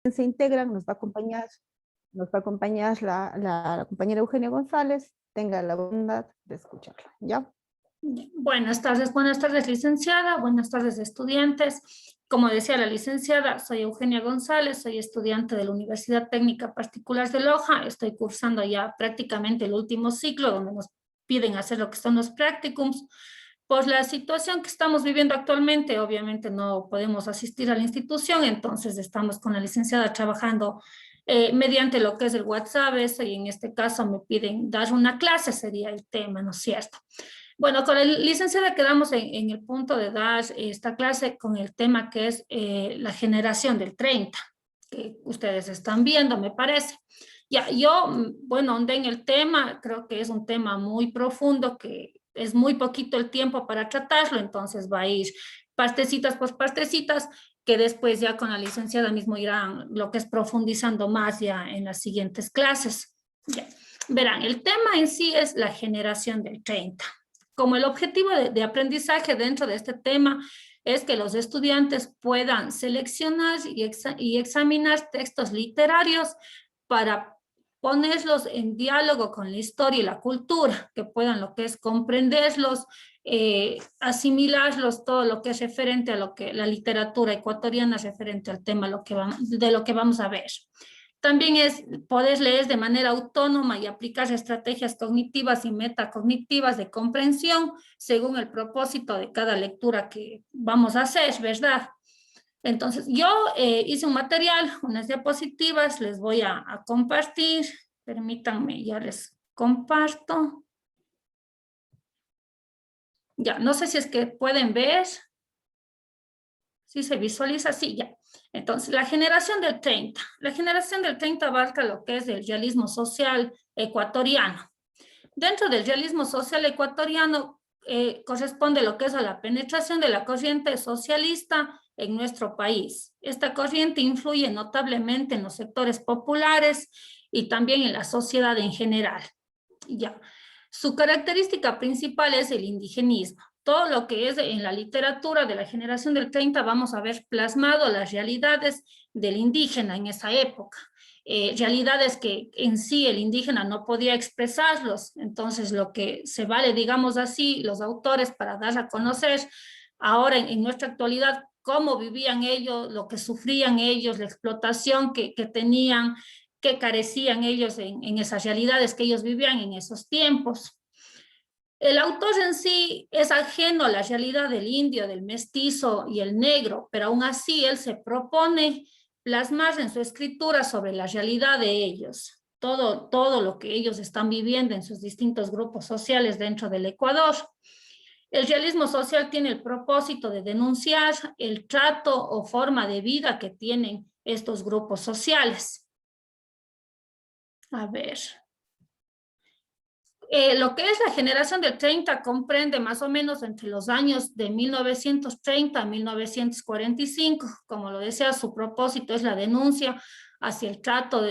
se integran, nos va a acompañar la compañera Eugenia González. Tenga la bondad de escucharla, ¿ya? Buenas tardes, licenciada. Buenas tardes, estudiantes. Como decía la licenciada, soy Eugenia González, soy estudiante de la Universidad Técnica Particular de Loja. Estoy cursando ya prácticamente el último ciclo, donde nos piden hacer lo que son los practicums. Por la situación que estamos viviendo actualmente, obviamente no podemos asistir a la institución, entonces estamos con la licenciada trabajando mediante lo que es el WhatsApp, eso, y en este caso me piden dar una clase, sería el tema, ¿no es cierto? Bueno, con la licenciada quedamos en el punto de dar esta clase con el tema que es la generación del 30, que ustedes están viendo, me parece. Ya, yo, bueno, ondé en el tema, creo que es un tema muy profundo, que es muy poquito el tiempo para tratarlo, entonces va a ir partecitas por partecitas, que después ya con la licenciada mismo irán lo que es profundizando más ya en las siguientes clases. Ya. Verán, el tema en sí es la generación del 30. Como el objetivo de aprendizaje dentro de este tema es que los estudiantes puedan seleccionar y examinar textos literarios para ponerlos en diálogo con la historia y la cultura, que puedan lo que es comprenderlos, asimilarlos, todo lo que es referente a lo que la literatura ecuatoriana es referente al tema de lo que vamos a ver. También es poder leer de manera autónoma y aplicar estrategias cognitivas y metacognitivas de comprensión según el propósito de cada lectura que vamos a hacer, ¿verdad? Entonces, yo hice un material, unas diapositivas, les voy a compartir. Permítanme, ya les comparto. Ya, no sé si es que pueden ver. ¿Sí se visualiza? Sí, ya. Entonces, la generación del 30. La generación del 30 abarca lo que es el realismo social ecuatoriano. Dentro del realismo social ecuatoriano corresponde lo que es a la penetración de la corriente socialista en nuestro país. Esta corriente influye notablemente en los sectores populares y también en la sociedad en general. Ya. Su característica principal es el indigenismo. Todo lo que es en la literatura de la generación del 30 vamos a ver plasmado las realidades del indígena en esa época. Realidades que en sí el indígena no podía expresarlos. Entonces, lo que se vale, digamos así, los autores para dar a conocer ahora en nuestra actualidad cómo vivían ellos, lo que sufrían ellos, la explotación que tenían, que carecían ellos en esas realidades que ellos vivían en esos tiempos. El autor en sí es ajeno a la realidad del indio, del mestizo y el negro, pero aún así él se propone plasmar en su escritura sobre la realidad de ellos, todo lo que ellos están viviendo en sus distintos grupos sociales dentro del Ecuador. El realismo social tiene el propósito de denunciar el trato o forma de vida que tienen estos grupos sociales. A ver. Lo que es la generación del 30 comprende más o menos entre los años de 1930 a 1945. Como lo decía, su propósito es la denuncia hacia el trato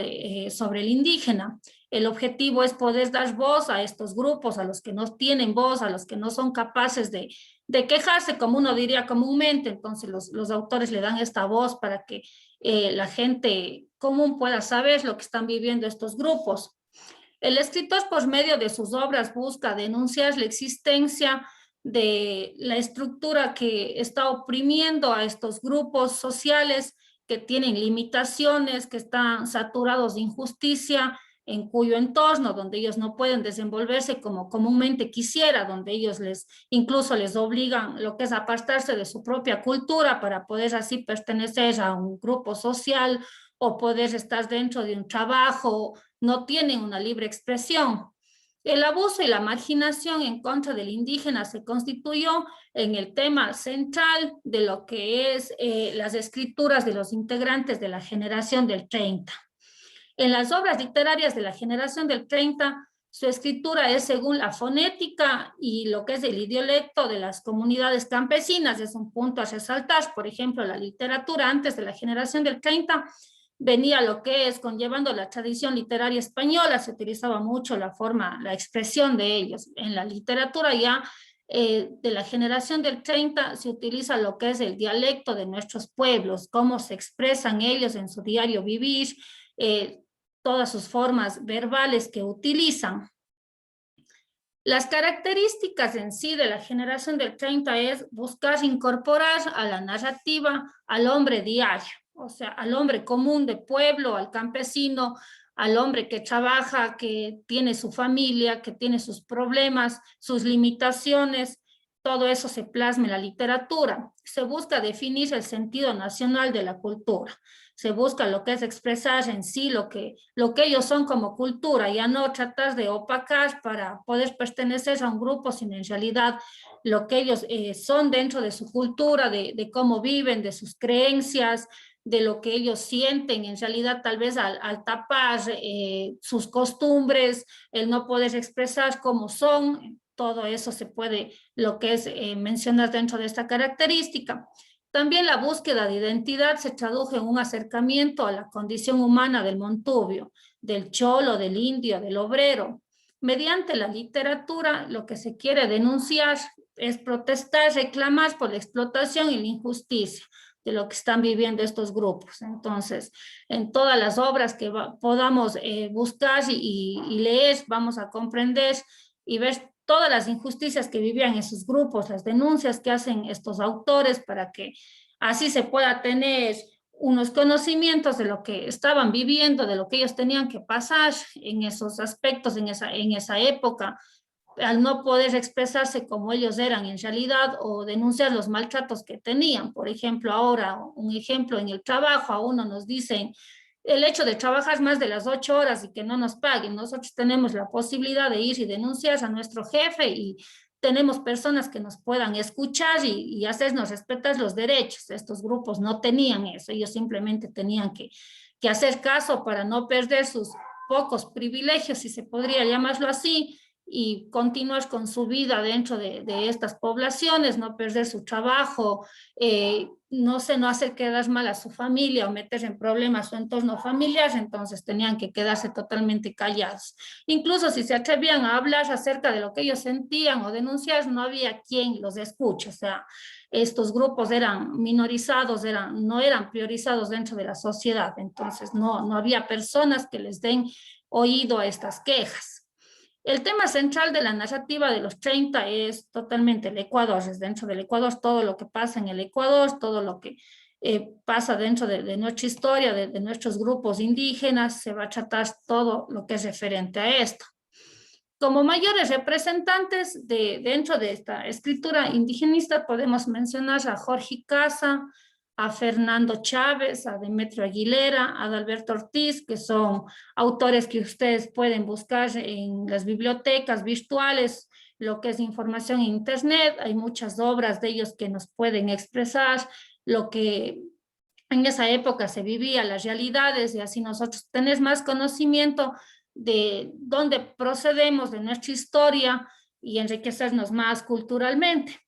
sobre el indígena. El objetivo es poder dar voz a estos grupos, a los que no tienen voz, a los que no son capaces de quejarse, como uno diría comúnmente. Entonces los autores le dan esta voz para que la gente común pueda saber lo que están viviendo estos grupos. El escritor, por medio de sus obras, busca denunciar la existencia de la estructura que está oprimiendo a estos grupos sociales que tienen limitaciones, que están saturados de injusticia, en cuyo entorno, donde ellos no pueden desenvolverse como comúnmente quisiera, donde ellos incluso les obligan lo que es apartarse de su propia cultura para poder así pertenecer a un grupo social o poder estar dentro de un trabajo, no tienen una libre expresión. El abuso y la marginación en contra del indígena se constituyó en el tema central de lo que es las escrituras de los integrantes de la generación del 30. En las obras literarias de la generación del 30, su escritura es según la fonética y lo que es el idiolecto de las comunidades campesinas. Es un punto a resaltar. Por ejemplo, la literatura antes de la generación del 30 venía lo que es conllevando la tradición literaria española, se utilizaba mucho la forma, la expresión de ellos. En la literatura ya de la generación del 30 se utiliza lo que es el dialecto de nuestros pueblos, cómo se expresan ellos en su diario vivir, todas sus formas verbales que utilizan. Las características en sí de la generación del 30 es buscar incorporar a la narrativa al hombre diario, o sea, al hombre común de pueblo, al campesino, al hombre que trabaja, que tiene su familia, que tiene sus problemas, sus limitaciones. Todo eso se plasma en la literatura. Se busca definir el sentido nacional de la cultura. Se busca lo que es expresar en sí lo que ellos son como cultura, ya no tratar de opacar para poder pertenecer a un grupo, sino en realidad lo que ellos son dentro de su cultura, de cómo viven, de sus creencias, de lo que ellos sienten, en realidad tal vez al tapar sus costumbres, el no poder expresar cómo son, todo eso se puede, lo que es mencionar dentro de esta característica. También la búsqueda de identidad se tradujo en un acercamiento a la condición humana del montubio, del cholo, del indio, del obrero. Mediante la literatura, lo que se quiere denunciar es protestar, reclamar por la explotación y la injusticia de lo que están viviendo estos grupos. Entonces, en todas las obras que podamos buscar y leer, vamos a comprender y ver todas las injusticias que vivían esos grupos, las denuncias que hacen estos autores para que así se pueda tener unos conocimientos de lo que estaban viviendo, de lo que ellos tenían que pasar en esos aspectos, en esa época, al no poder expresarse como ellos eran en realidad o denunciar los maltratos que tenían. Por ejemplo, ahora, un ejemplo en el trabajo, a uno nos dicen el hecho de trabajar más de las 8 horas y que no nos paguen. Nosotros tenemos la posibilidad de ir y denunciar a nuestro jefe y tenemos personas que nos puedan escuchar y hacernos respetar los derechos. Estos grupos no tenían eso, ellos simplemente tenían que hacer caso para no perder sus pocos privilegios, si se podría llamarlo así, y continuar con su vida dentro de estas poblaciones, no perder su trabajo, no hacer quedar mal a su familia o meter en problemas su entorno familiar, entonces tenían que quedarse totalmente callados. Incluso si se atrevían a hablar acerca de lo que ellos sentían o denunciar, no había quien los escuche, o sea, estos grupos eran minorizados, no eran priorizados dentro de la sociedad, entonces no había personas que les den oído a estas quejas. El tema central de la narrativa de los 30 es totalmente el Ecuador, es dentro del Ecuador todo lo que pasa en el Ecuador, todo lo que pasa dentro de nuestra historia, de nuestros grupos indígenas, se va a tratar todo lo que es referente a esto. Como mayores representantes dentro de esta escritura indigenista podemos mencionar a Jorge Casa, a Fernando Chávez, a Demetrio Aguilera, a Adalberto Ortiz, que son autores que ustedes pueden buscar en las bibliotecas virtuales, lo que es información en internet. Hay muchas obras de ellos que nos pueden expresar lo que en esa época se vivía, las realidades, y así nosotros tenemos más conocimiento de dónde procedemos, de nuestra historia y enriquecernos más culturalmente.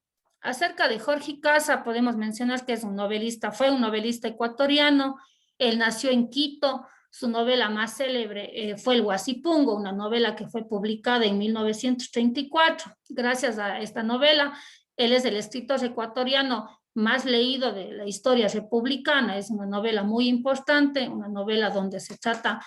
Acerca de Jorge Casa, podemos mencionar que es un novelista, fue un novelista ecuatoriano, él nació en Quito, su novela más célebre fue El Huasipungo, una novela que fue publicada en 1934. Gracias a esta novela, él es el escritor ecuatoriano más leído de la historia republicana, es una novela muy importante, una novela donde se trata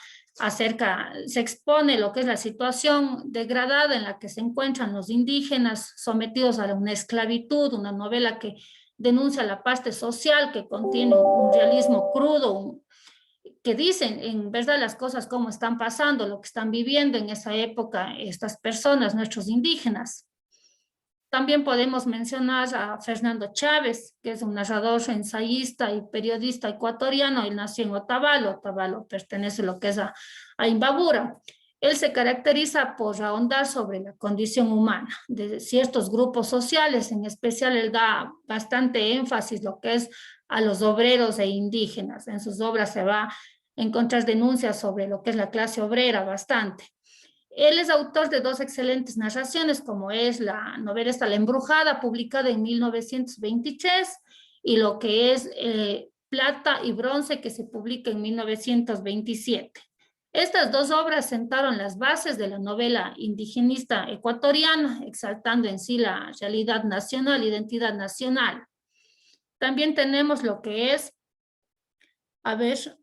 se expone lo que es la situación degradada en la que se encuentran los indígenas sometidos a una esclavitud, una novela que denuncia la parte social, que contiene un realismo crudo, que dicen en verdad las cosas como están pasando, lo que están viviendo en esa época estas personas, nuestros indígenas. También podemos mencionar a Fernando Chávez, que es un narrador, ensayista y periodista ecuatoriano. Él nació en Otavalo. Otavalo pertenece a lo que es a Imbabura. Él se caracteriza por ahondar sobre la condición humana de ciertos grupos sociales. En especial, él da bastante énfasis lo que es a los obreros e indígenas. En sus obras se va a encontrar denuncias sobre lo que es la clase obrera bastante. Él es autor de dos excelentes narraciones, como es la novela La Embrujada, publicada en 1923, y lo que es Plata y Bronce, que se publica en 1927. Estas dos obras sentaron las bases de la novela indigenista ecuatoriana, exaltando en sí la realidad nacional, identidad nacional. También tenemos lo que es, a ver,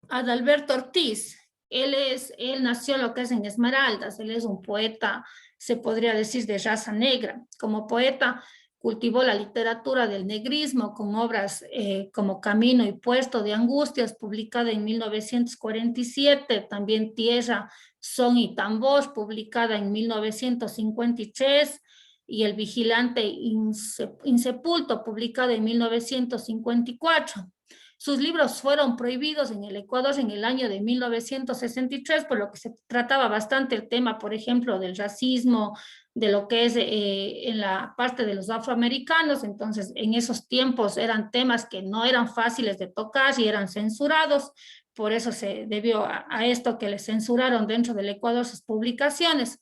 Adalberto Ortiz. Él nació lo que es en Esmeraldas, él es un poeta, se podría decir, de raza negra. Como poeta cultivó la literatura del negrismo con obras como Camino y Puerto de Angustias, publicada en 1947, también Tierra, Son y Tambor, publicada en 1953, y El Vigilante Insepulto, publicada en 1954. Sus libros fueron prohibidos en el Ecuador en el año de 1963, por lo que se trataba bastante el tema, por ejemplo, del racismo, de lo que es en la parte de los afroamericanos. Entonces, en esos tiempos eran temas que no eran fáciles de tocar y eran censurados. Por eso se debió a esto que le censuraron dentro del Ecuador sus publicaciones.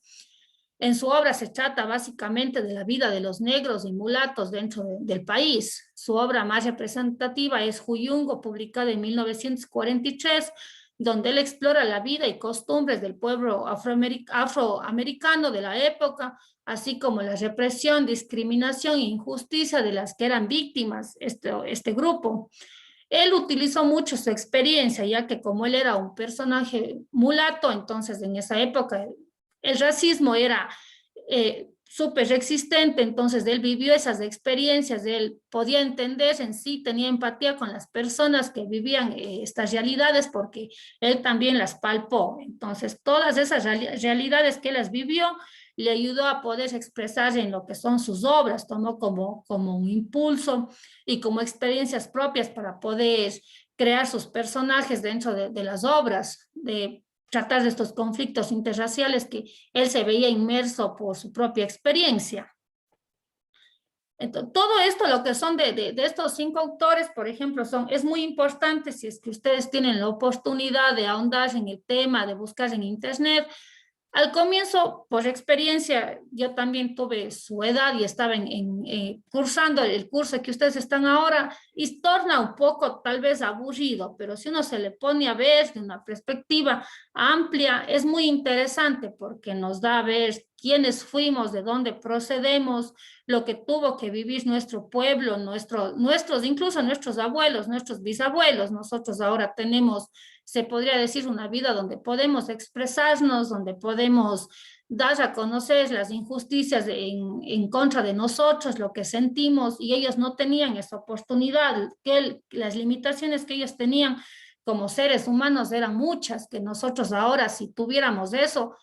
En su obra se trata básicamente de la vida de los negros y mulatos dentro del país. Su obra más representativa es Huyungo, publicada en 1943, donde él explora la vida y costumbres del pueblo afroamericano de la época, así como la represión, discriminación e injusticia de las que eran víctimas este grupo. Él utilizó mucho su experiencia, ya que como él era un personaje mulato, entonces en esa época el racismo era súper existente, entonces él vivió esas experiencias, él podía entender en sí, tenía empatía con las personas que vivían estas realidades porque él también las palpó. Entonces todas esas realidades que él las vivió le ayudó a poder expresar en lo que son sus obras, tomó como un impulso y como experiencias propias para poder crear sus personajes dentro de las obras, de tratar de estos conflictos interraciales que él se veía inmerso por su propia experiencia. Entonces, todo esto, lo que son de estos 5 autores, por ejemplo, es muy importante si es que ustedes tienen la oportunidad de ahondar en el tema, de buscar en internet. Al comienzo, por experiencia, yo también tuve su edad y estaba cursando el curso que ustedes están ahora y torna un poco tal vez aburrido, pero si uno se le pone a ver de una perspectiva amplia, es muy interesante porque nos da a ver quiénes fuimos, de dónde procedemos, lo que tuvo que vivir nuestro pueblo, incluso nuestros abuelos, nuestros bisabuelos. Nosotros ahora tenemos, se podría decir, una vida donde podemos expresarnos, donde podemos dar a conocer las injusticias en contra de nosotros, lo que sentimos, y ellos no tenían esa oportunidad, las limitaciones que ellos tenían como seres humanos eran muchas, que nosotros ahora, si tuviéramos eso,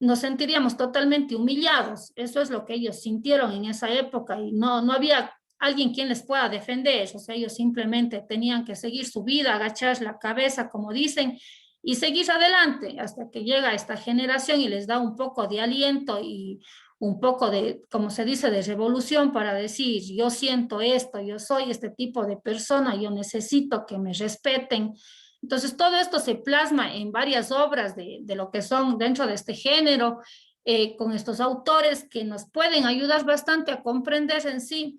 nos sentiríamos totalmente humillados. Eso es lo que ellos sintieron en esa época y no había alguien quien les pueda defender. O sea, ellos simplemente tenían que seguir su vida, agachar la cabeza, como dicen, y seguir adelante hasta que llega esta generación y les da un poco de aliento y un poco de, como se dice, de revolución para decir, yo siento esto, yo soy este tipo de persona, yo necesito que me respeten. Entonces, todo esto se plasma en varias obras de lo que son dentro de este género, con estos autores que nos pueden ayudar bastante a comprender en sí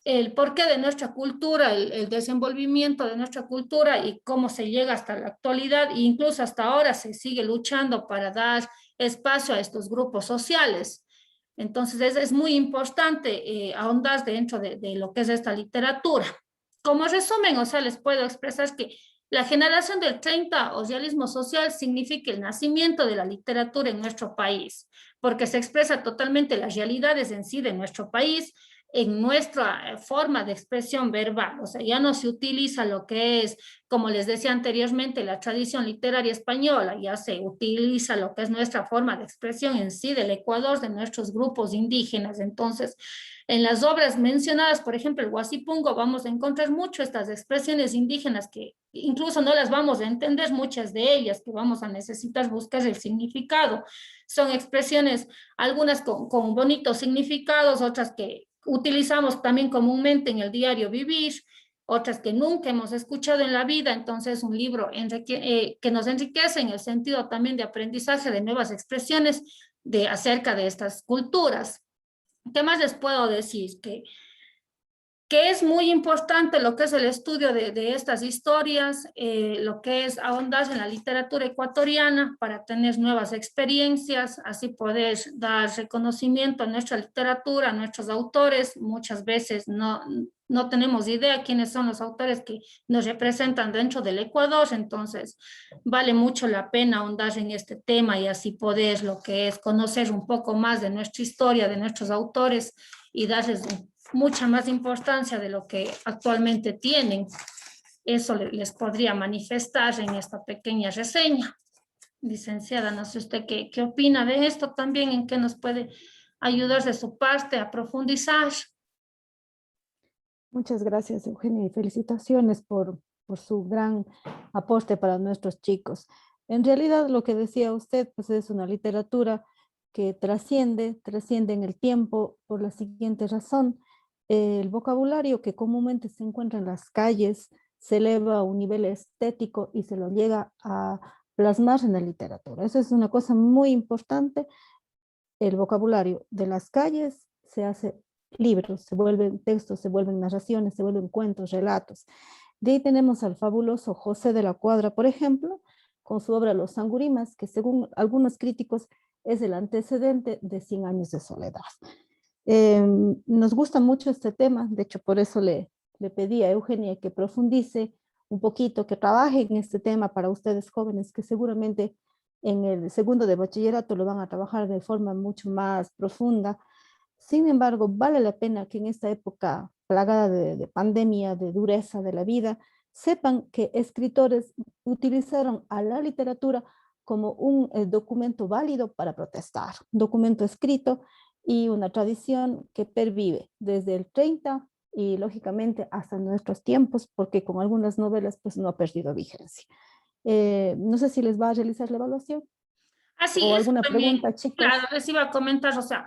el porqué de nuestra cultura, el desenvolvimiento de nuestra cultura y cómo se llega hasta la actualidad e incluso hasta ahora se sigue luchando para dar espacio a estos grupos sociales. Entonces, es muy importante ahondar dentro de lo que es esta literatura. Como resumen, o sea, les puedo expresar que la generación del 30 o realismo social significa el nacimiento de la literatura en nuestro país, porque se expresa totalmente las realidades en sí de nuestro país, en nuestra forma de expresión verbal. O sea, ya no se utiliza lo que es, como les decía anteriormente, la tradición literaria española, ya se utiliza lo que es nuestra forma de expresión en sí del Ecuador, de nuestros grupos indígenas. Entonces, en las obras mencionadas, por ejemplo, el Huasipungo, vamos a encontrar mucho estas expresiones indígenas que incluso no las vamos a entender, muchas de ellas, que vamos a necesitar buscar el significado. Son expresiones, algunas con bonitos significados, otras que utilizamos también comúnmente en el diario vivir, otras que nunca hemos escuchado en la vida. Entonces, un libro que nos enriquece en el sentido también de aprendizaje de nuevas expresiones acerca de estas culturas. ¿Qué más les puedo decir? Que que es muy importante lo que es el estudio de estas historias, lo que es ahondar en la literatura ecuatoriana para tener nuevas experiencias, así poder dar reconocimiento a nuestra literatura, a nuestros autores. Muchas veces no tenemos idea quiénes son los autores que nos representan dentro del Ecuador, entonces vale mucho la pena ahondar en este tema y así poder lo que es conocer un poco más de nuestra historia, de nuestros autores y darles mucha más importancia de lo que actualmente tienen. Eso les podría manifestar en esta pequeña reseña. Licenciada, no sé usted qué opina de esto también, en qué nos puede ayudar de su parte a profundizar. Muchas gracias, Eugenia, y felicitaciones por su gran aporte para nuestros chicos. En realidad, lo que decía usted, pues es una literatura que trasciende en el tiempo por la siguiente razón. El vocabulario que comúnmente se encuentra en las calles se eleva a un nivel estético y se lo llega a plasmar en la literatura. Eso es una cosa muy importante. El vocabulario de las calles se hace libros, se vuelven textos, se vuelven narraciones, se vuelven cuentos, relatos. De ahí tenemos al fabuloso José de la Cuadra, por ejemplo, con su obra Los Sangurimas, que según algunos críticos es el antecedente de 100 años de soledad. Nos gusta mucho este tema, de hecho por eso le pedí a Eugenia que profundice un poquito, que trabaje en este tema para ustedes jóvenes, que seguramente en el segundo de bachillerato lo van a trabajar de forma mucho más profunda. Sin embargo, vale la pena que en esta época plagada de pandemia, de dureza de la vida, sepan que escritores utilizaron a la literatura como un documento válido para protestar, un documento escrito y una tradición que pervive desde el 30 y lógicamente hasta nuestros tiempos, porque con algunas novelas pues no ha perdido vigencia. No sé si les va a realizar la evaluación Así o es, alguna también, pregunta, claro, chicos. les iba a comentar, o sea,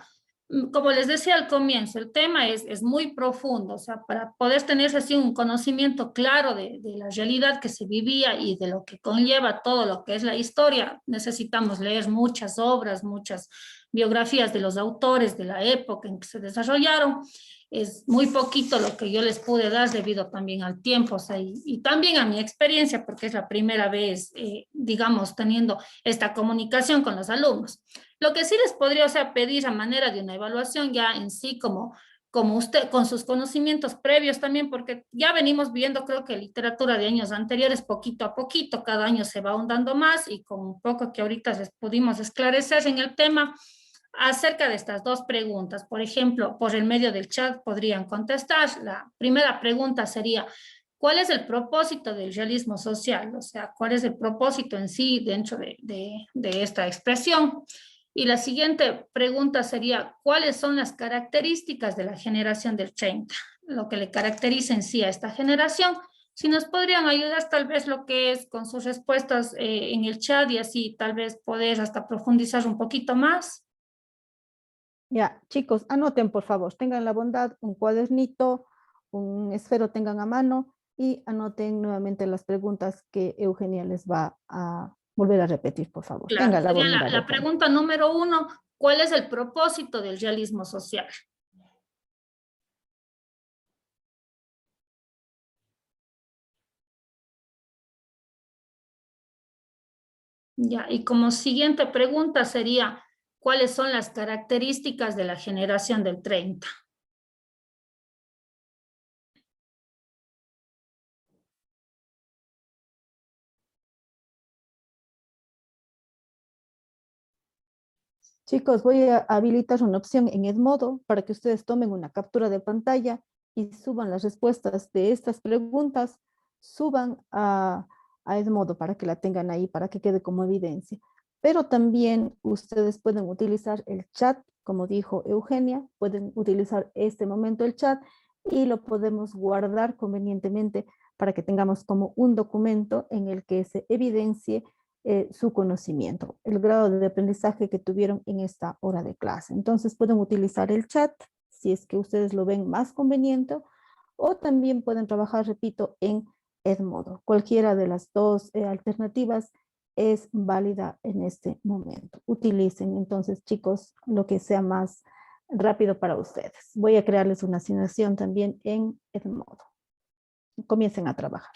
como les decía al comienzo, el tema es muy profundo, o sea, para poder tener así un conocimiento claro de la realidad que se vivía y de lo que conlleva todo lo que es la historia, necesitamos leer muchas obras, muchas biografías de los autores de la época en que se desarrollaron. Es muy poquito lo que yo les pude dar debido también al tiempo, o sea, y también a mi experiencia, porque es la primera vez, digamos, teniendo esta comunicación con los alumnos. Lo que sí les podría, o sea, pedir a manera de una evaluación ya en sí, como usted, con sus conocimientos previos también, porque ya venimos viendo, creo que literatura de años anteriores, poquito a poquito, cada año se va ahondando más y con un poco que ahorita les pudimos esclarecer en el tema, acerca de estas dos preguntas. Por ejemplo, por el medio del chat podrían contestar. La primera pregunta sería, ¿cuál es el propósito del realismo social? O sea, ¿cuál es el propósito en sí dentro de esta expresión? Y la siguiente pregunta sería, ¿cuáles son las características de la generación del 30? Lo que le caracteriza en sí a esta generación. Si nos podrían ayudar tal vez lo que es con sus respuestas en el chat y así tal vez poder hasta profundizar un poquito más. Ya, chicos, anoten por favor, tengan la bondad, un cuadernito, un esfero tengan a mano y anoten nuevamente las preguntas que Eugenia les va a volver a repetir, por favor. Claro, Tengan la sería bondad, la Eugenia. pregunta número uno, ¿cuál es el propósito del realismo social? Ya, y como siguiente pregunta sería, ¿cuáles son las características de la generación del 30? Chicos, voy a habilitar una opción en Edmodo para que ustedes tomen una captura de pantalla y suban las respuestas de estas preguntas, suban a Edmodo para que la tengan ahí, para que quede como evidencia. Pero también ustedes pueden utilizar el chat, como dijo Eugenia, pueden utilizar este momento el chat y lo podemos guardar convenientemente para que tengamos como un documento en el que se evidencie su conocimiento, el grado de aprendizaje que tuvieron en esta hora de clase. Entonces pueden utilizar el chat si es que ustedes lo ven más conveniente o también pueden trabajar, repito, en Edmodo. Cualquiera de las dos alternativas es válida en este momento. Utilicen entonces, chicos, lo que sea más rápido para ustedes. Voy a crearles una asignación también en Edmodo. Comiencen a trabajar.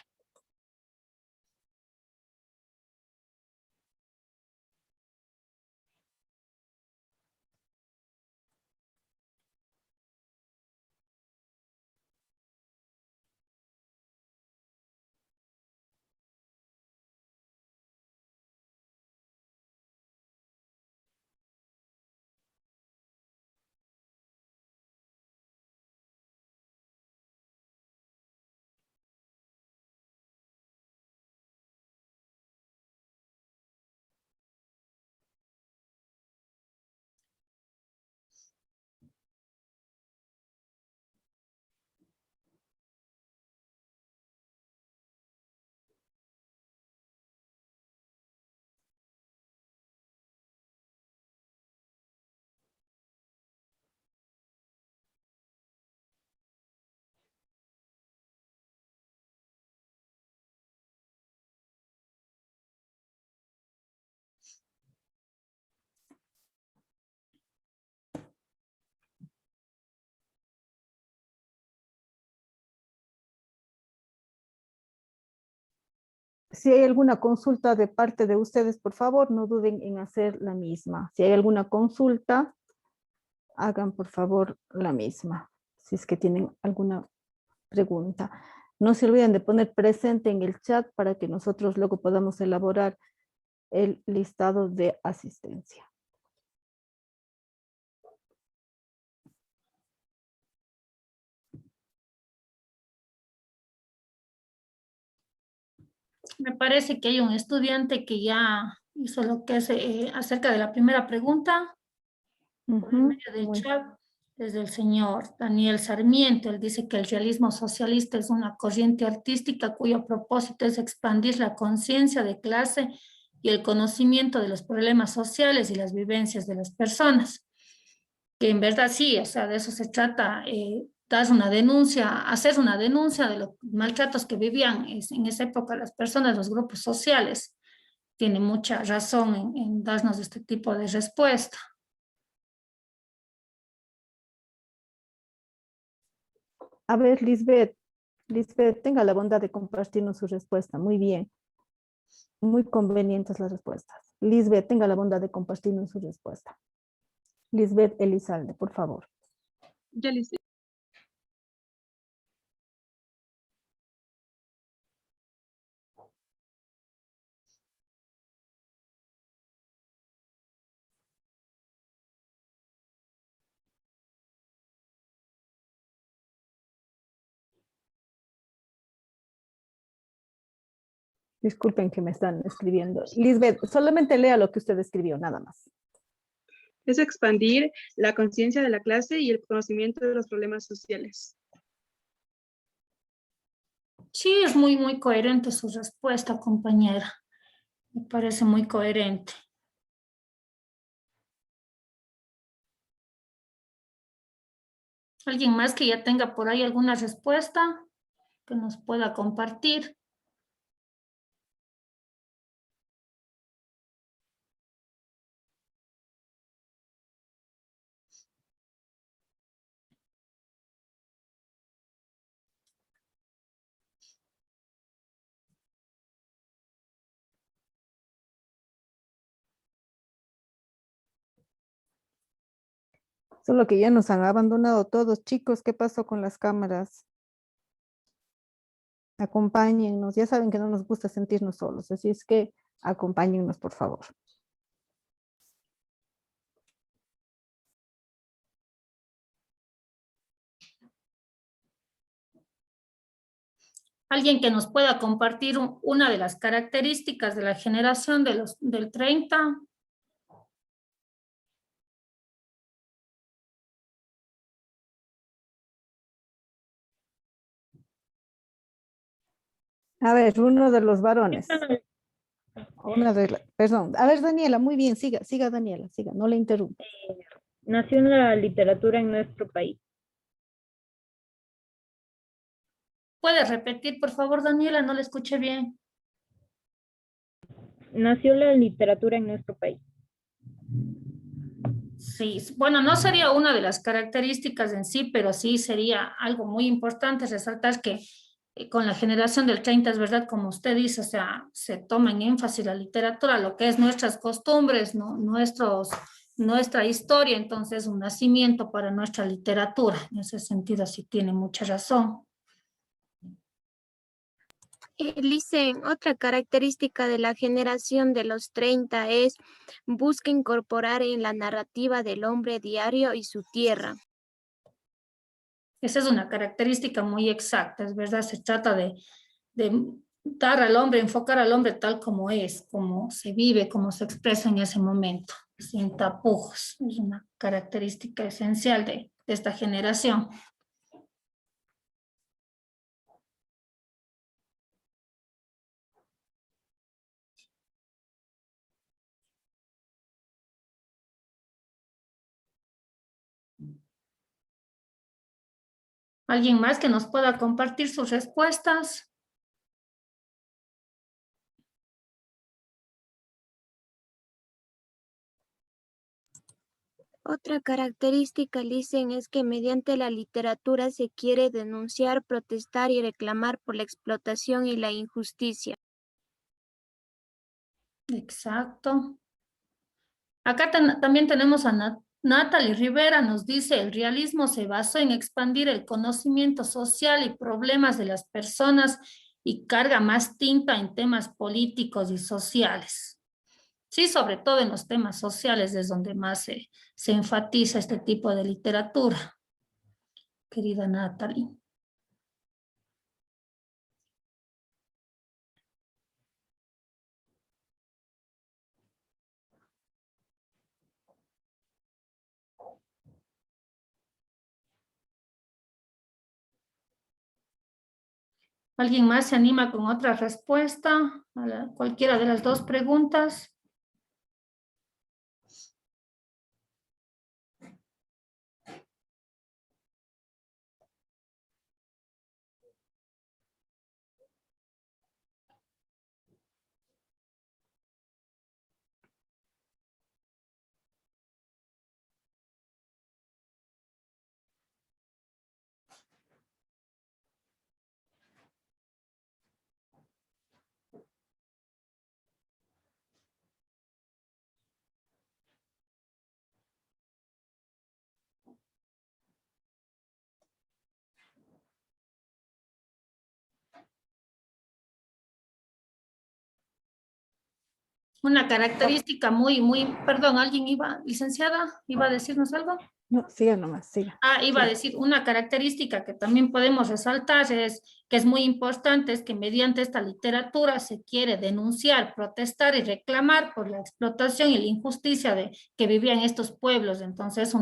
Si hay alguna consulta de parte de ustedes, por favor, no duden en hacer la misma. Si hay alguna consulta, hagan por favor la misma. Si es que tienen alguna pregunta. No se olviden de poner presente en el chat para que nosotros luego podamos elaborar el listado de asistencia. Me parece que hay un estudiante que ya hizo lo que es acerca de la primera pregunta. Por el medio del chat, desde el señor Daniel Sarmiento, él dice que el realismo socialista es una corriente artística cuyo propósito es expandir la conciencia de clase y el conocimiento de los problemas sociales y las vivencias de las personas. Que en verdad sí, o sea, de eso se trata, dar una denuncia, hacer una denuncia de los maltratos que vivían en esa época las personas, los grupos sociales. Tiene mucha razón en darnos este tipo de respuesta. A ver, Lisbeth, tenga la bondad de compartirnos su respuesta. Muy bien. Muy convenientes las respuestas. Lisbeth, tenga la bondad de compartirnos su respuesta. Lisbeth Elizalde, por favor. Ya listo. Disculpen que me están escribiendo. Lisbeth, solamente lea lo que usted escribió, nada más. Es expandir la conciencia de la clase y el conocimiento de los problemas sociales. Sí, es muy coherente su respuesta, compañera. Me parece muy coherente. ¿Alguien más que ya tenga por ahí alguna respuesta que nos pueda compartir? Solo que ya nos han abandonado todos, chicos. ¿Qué pasó con las cámaras? Acompáñennos. Ya saben que no nos gusta sentirnos solos, así es que acompáñennos, por favor. ¿Alguien que nos pueda compartir una de las características de la generación del 30? A ver, uno de los varones. Perdón. A ver, Daniela, muy bien, siga Daniela, siga, no le interrumpa. Nació en la literatura en nuestro país. ¿Puede repetir, por favor, Daniela? No le escuché bien. Nació la literatura en nuestro país. Sí, bueno, no sería una de las características en sí, pero sí sería algo muy importante resaltar que con la generación del 30 es verdad, como usted dice, o sea, se toma en énfasis la literatura, lo que es nuestras costumbres, ¿no? Nuestra historia, entonces un nacimiento para nuestra literatura. En ese sentido sí tiene mucha razón. Licen, otra característica de la generación de los 30 es busca incorporar en la narrativa del hombre diario y su tierra. Esa es una característica muy exacta, es verdad, se trata de dar al hombre, enfocar al hombre tal como es, como se vive, como se expresa en ese momento, sin tapujos. Es una característica esencial de esta generación. ¿Alguien más que nos pueda compartir sus respuestas? Otra característica, Licen, es que mediante la literatura se quiere denunciar, protestar y reclamar por la explotación y la injusticia. Exacto. Acá también tenemos a Natalie Rivera, nos dice, el realismo se basó en expandir el conocimiento social y problemas de las personas y carga más tinta en temas políticos y sociales. Sí, sobre todo en los temas sociales es donde más se enfatiza este tipo de literatura, querida Natalie. ¿Alguien más se anima con otra respuesta a cualquiera de las dos preguntas? Una característica perdón, ¿alguien licenciada, iba a decirnos algo? No, siga nomás, siga. Iba a Sí. decir, una característica que también podemos resaltar que es muy importante, es que mediante esta literatura se quiere denunciar, protestar y reclamar por la explotación y la injusticia que vivían estos pueblos. Entonces,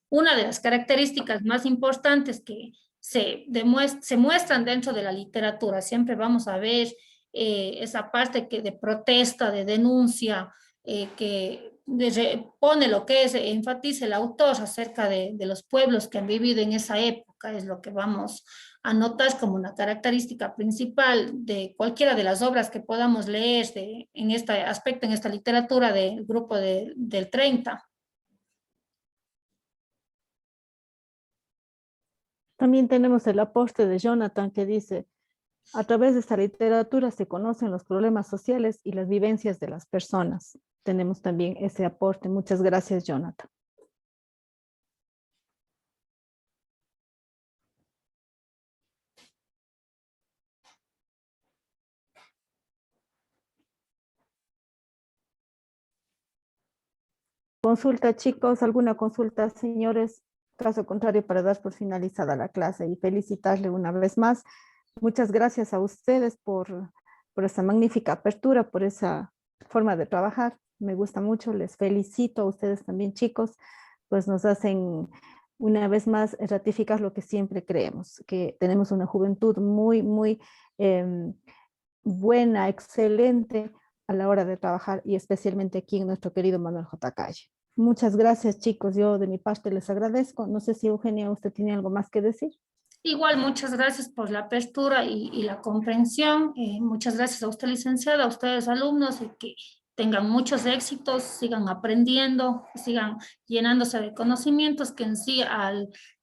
una de las características más importantes que se muestran dentro de la literatura, siempre vamos a ver esa parte de protesta, de denuncia, que pone lo que es, enfatiza el autor acerca de los pueblos que han vivido en esa época, es lo que vamos a notar como una característica principal de cualquiera de las obras que podamos leer en este aspecto, en esta literatura del grupo del 30. También tenemos el aporte de Jonathan que dice, a través de esta literatura se conocen los problemas sociales y las vivencias de las personas. Tenemos también ese aporte. Muchas gracias, Jonathan. Consulta, chicos, ¿alguna consulta, señores? Caso contrario, para dar por finalizada la clase y felicitarle una vez más. Muchas gracias a ustedes por esa magnífica apertura, por esa forma de trabajar. Me gusta mucho, les felicito a ustedes también, chicos, pues nos hacen una vez más ratificar lo que siempre creemos, que tenemos una juventud muy buena, excelente a la hora de trabajar y especialmente aquí en nuestro querido Manuel J. Calle. Muchas gracias, chicos. Yo de mi parte les agradezco. No sé si Eugenia, usted tiene algo más que decir. Igual, muchas gracias por la apertura y la comprensión. Muchas gracias a usted, licenciada, a ustedes, alumnos, y que tengan muchos éxitos, sigan aprendiendo, sigan llenándose de conocimientos que en sí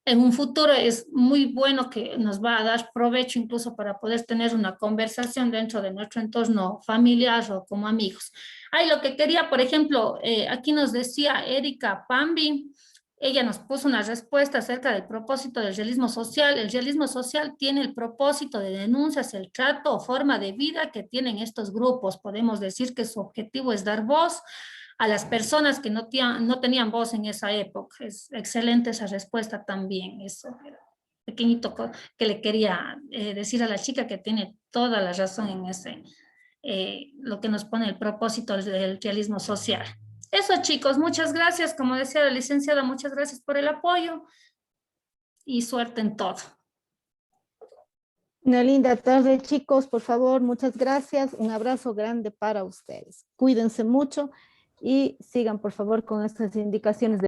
en un futuro es muy bueno, que nos va a dar provecho incluso para poder tener una conversación dentro de nuestro entorno familiar o como amigos. Ay, lo que quería, por ejemplo, aquí nos decía Erika Pambi, ella nos puso una respuesta acerca del propósito del realismo social. El realismo social tiene el propósito de denuncia hacia el trato o forma de vida que tienen estos grupos. Podemos decir que su objetivo es dar voz a las personas que no tenían voz en esa época. Es excelente esa respuesta también. Eso era pequeñito que le quería decir a la chica, que tiene toda la razón en ese, lo que nos pone el propósito del realismo social. Eso, chicos, muchas gracias. Como decía la licenciada, muchas gracias por el apoyo y suerte en todo. Una linda tarde, chicos, por favor, muchas gracias. Un abrazo grande para ustedes. Cuídense mucho y sigan, por favor, con estas indicaciones.